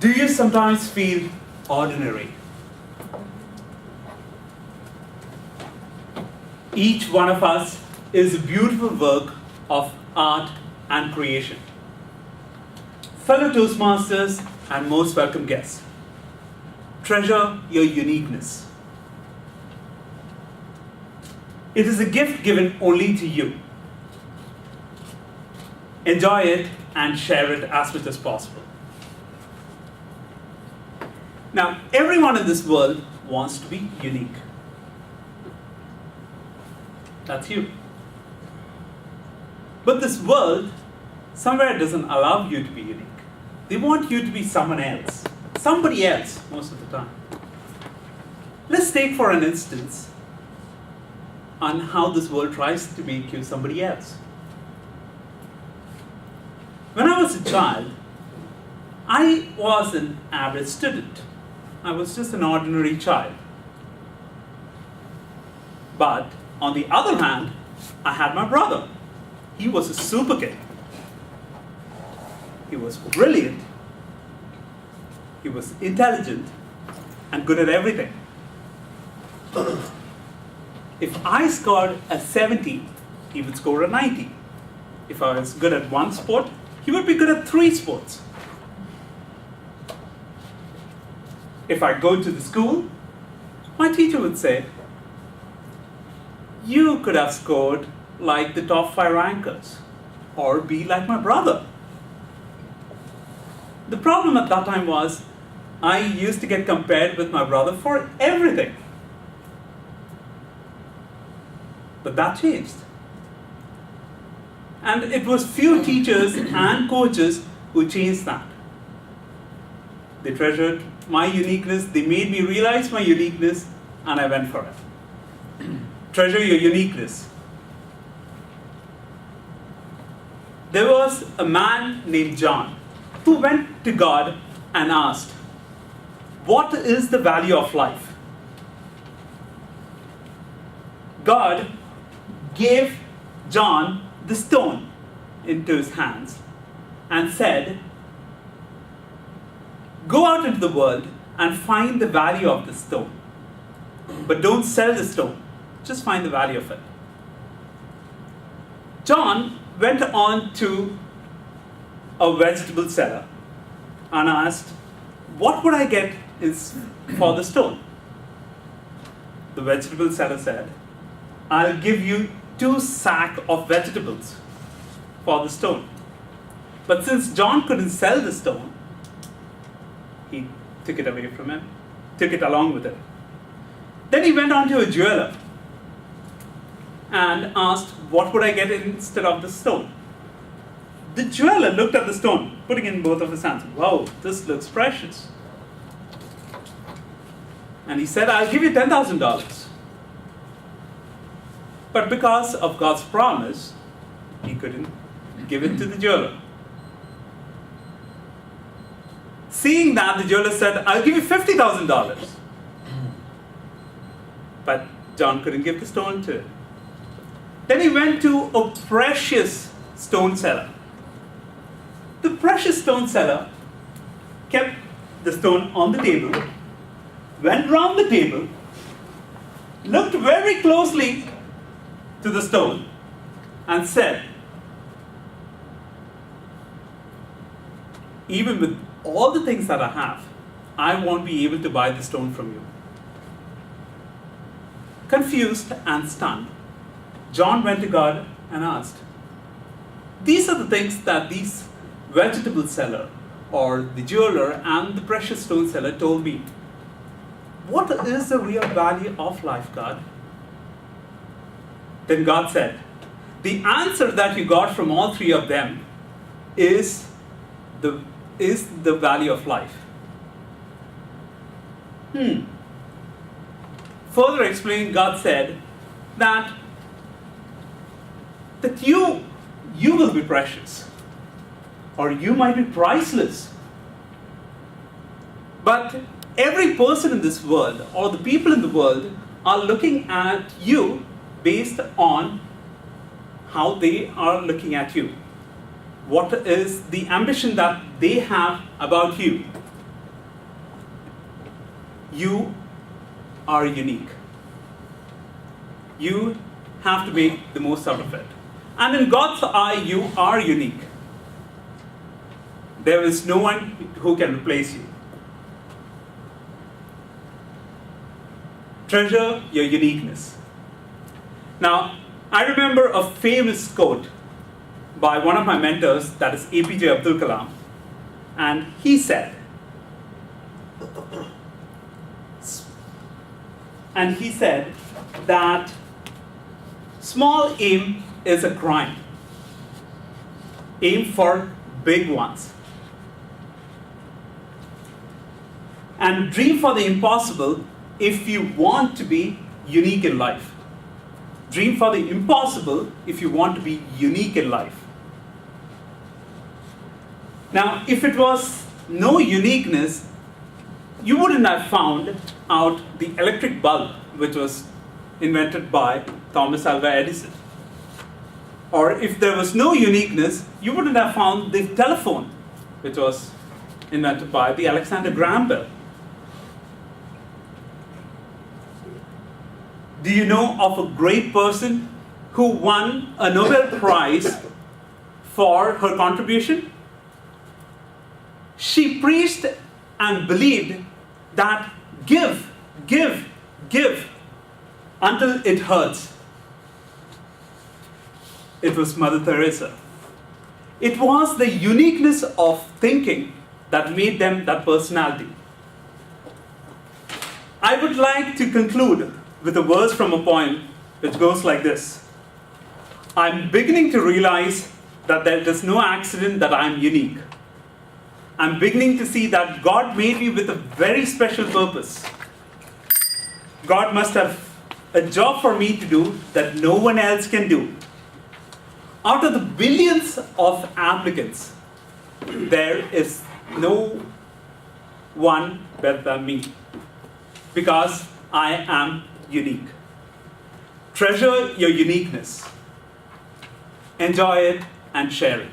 Do you sometimes feel ordinary? Each one of us is a beautiful work of art and creation. Fellow Toastmasters and most welcome guests, treasure your uniqueness. It is a gift given only to you. Enjoy it and share it as much as possible. Now, everyone in this world wants to be unique. That's you. But this world somewhere doesn't allow you to be unique. They want you to be someone else, somebody else most of the time. Let's take for an instance on how this world tries to make you somebody else. When I was a child, I was an average student. I was just an ordinary child. But on the other hand, I had my brother. He was a super kid. He was brilliant. He was intelligent and good at everything. If I scored a 70, he would score a 90. If I was good at one sport, he would be good at 3 sports. If I go to the school, my teacher would say, you could have scored like the top 5 rankers, or be like my brother. The problem at that time was, I used to get compared with my brother for everything. But that changed. And it was few teachers and coaches who changed that. They treasured my uniqueness, they made me realize my uniqueness, and I went for it. Treasure your uniqueness. There was a man named John who went to God and asked, what is the value of life? God gave John the stone into his hands and said, go out into the world and find the value of the stone. But don't sell the stone, just find the value of it. John went on to a vegetable seller and asked, what would I get for the stone? The vegetable seller said, I'll give you 2 sacks of vegetables for the stone. But since John couldn't sell the stone, he took it away from him, took it along with him. Then he went on to a jeweler and asked, what would I get instead of the stone? The jeweler looked at the stone, putting it in both of his hands. Wow, this looks precious. And he said, I'll give you $10,000. But because of God's promise, he couldn't give it to the jeweler. Seeing that, the jeweler said, I'll give you $50,000. But John couldn't give the stone to him. Then he went to a precious stone seller. The precious stone seller kept the stone on the table, went round the table, looked very closely to the stone, and said, even with all the things that I have, I won't be able to buy the stone from you. Confused and stunned, John went to God and asked, these are the things that these vegetable seller or the jeweler and the precious stone seller told me. What is the real value of life, God? Then God said, the answer that you got from all 3 of them is the value of life. Further explaining, God said that you will be precious, or you might be priceless. But every person in this world, or the people in the world, are looking at you based on how they are looking at you. What is the ambition that they have about you? you are unique. You have to make the most out of it. And in God's eye, you are unique. There is no one who can replace you. Treasure your uniqueness. Now, I remember a famous quote by one of my mentors, that is APJ Abdul Kalam, and he said, that small aim is a crime. Aim for big ones. And dream for the impossible if you want to be unique in life. Dream for the impossible if you want to be unique in life. Now, if it was no uniqueness, you wouldn't have found out the electric bulb, which was invented by Thomas Alva Edison. Or if there was no uniqueness, you wouldn't have found the telephone, which was invented by the Alexander Graham Bell. Do you know of a great person who won a Nobel Prize for her contribution? She preached and believed that give until it hurts. It was Mother Teresa. It was the uniqueness of thinking that made them that personality. I would like to conclude with a verse from a poem which goes like this. I'm beginning to realize that there is no accident that I'm unique. I'm beginning to see that God made me with a very special purpose. God must have a job for me to do that no one else can do. Out of the billions of applicants, there is no one better than me, because I am unique. Treasure your uniqueness. Enjoy it and share it.